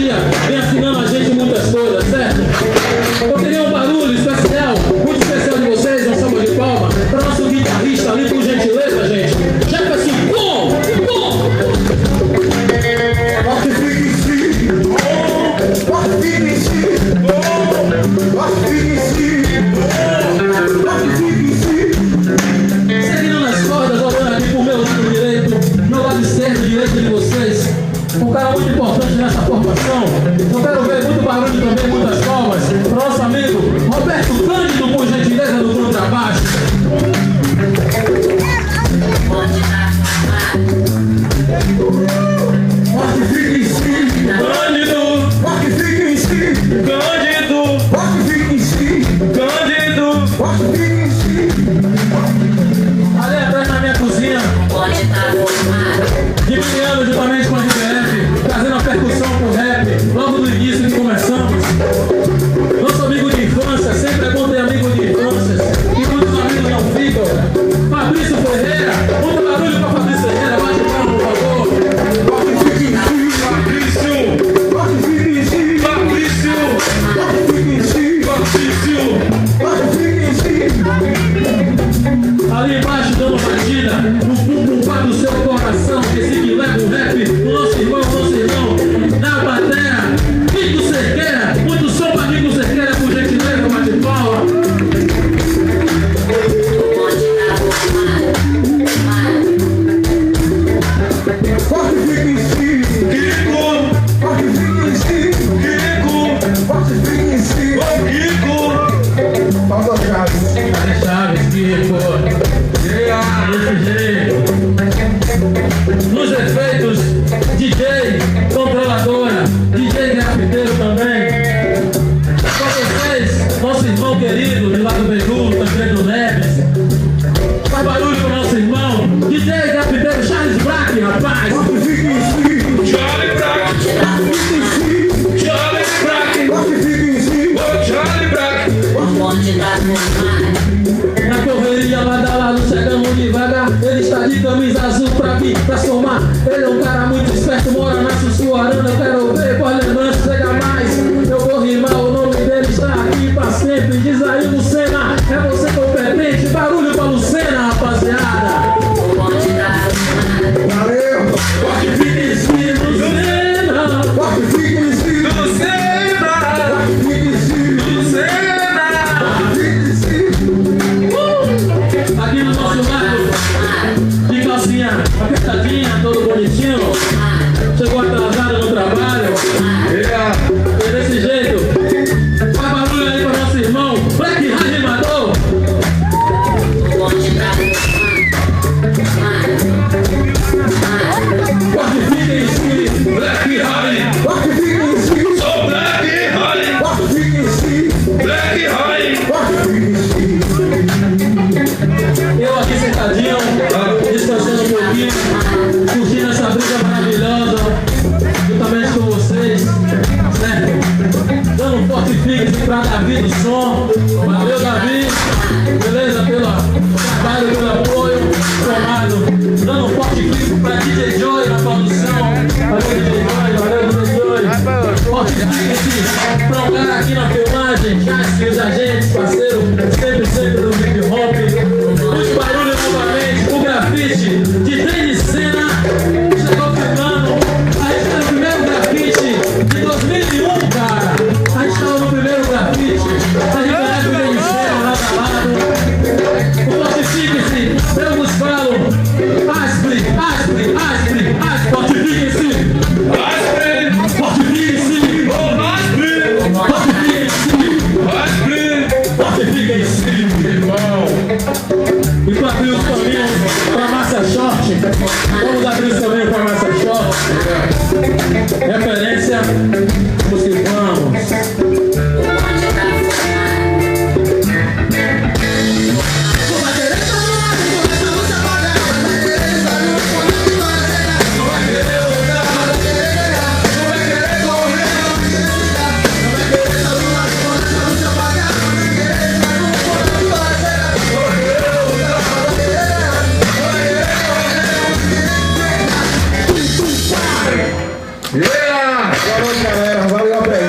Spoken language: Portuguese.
dia vem assinando a gente muitas coisas, certo? Eu queria um barulho especial, muito especial de vocês, uma salva de palmas, para nosso guitarrista ali, por gentileza, gente. Jefferson, bom! Seguindo nas cordas, olhando ali pro meu lado direito, meu lado esquerdo, direito de vocês. Um cara muito importante nessa formação. Eu quero ver muito barulho também, muitas palmas, para o nosso amigo Roberto Cândido, por gentileza, do contrabaixo. Ali atrás na minha cozinha, diminuindo juntamente com a GBF, trazendo a percussão pro rap, logo no início que começamos. Nosso amigo de infância, sempre é bom ter amigo de infância, e muitos amigos não ficam. Fabrício Ferreira, muito barulho pra Fabrício Ferreira, bate palma, por favor. Ali embaixo dando batida no pum-pum-pá do seu coração, esse que leva o rap do nosso irmão, na bateria, Nico Cerqueira, muito som pra Nico Cerqueira, por gentileza, bate palma. Nos efeitos, DJ controladora, DJ grafiteiro também. Com vocês, nosso irmão querido, de lá do Bedu, também do Neves. Faz barulho com o nosso irmão, DJ grafiteiro Charles Black, rapaz. Charlie Black. Na correria lá da lado, chegamos devagar. Ele está de camisa azul pra vir, pra somar. Ele é um cara muito esperto, mora na Sussuarana. Eu quero ver, pode lembrança, chega mais. Eu vou rimar, o nome dele está aqui pra sempre. Diz aí, Lucena, é você competente. Barulho pra Lucena, rapaziada. Valeu! Pode vir em cima, Lucena. Pode vir em cima, Lucena. pode vir em cima, Lucena. pode vir em cima. Aqui no nosso lado, de calcinha apertadinha, todo bonitinho. Chegou atrasado no trabalho. É desse jeito. Faz barulho aí para nosso irmão Black Rimador. Pode vir em cima, Black High. pode vir em cima, Sou Black High. pode vir em cima, Black High. pode vir em cima. Eu aqui sentadinho, descansando um pouquinho, curtindo essa briga maravilhosa, juntamente com vocês, certo? Dando um forte fixe pra Davi do som. Valeu, Davi, beleza? Pelo trabalho, pelo apoio, tomado. Dando um forte fixe pra DJ Joy na produção. Valeu, DJ Joy, valeu, DJ Joy. Forte fixe pra um cara aqui na filmagem, Cássio, os agentes, parceiro, sempre do hip hop. Muito barulho novamente, o grafite de Denis Senna chegou ficando. A gente tá no primeiro grafite de 2001, cara. A gente tava no primeiro grafite. A gente ganhava o Denis Senna lado a lado. O fortifique-se, eu vos falo. Aspre, fortifique-se. Fortifique-se. Fortifique-se, irmão. E para abrir os caminhos para Massa Short, vamos abrir os caminhos para Massa Short. Referência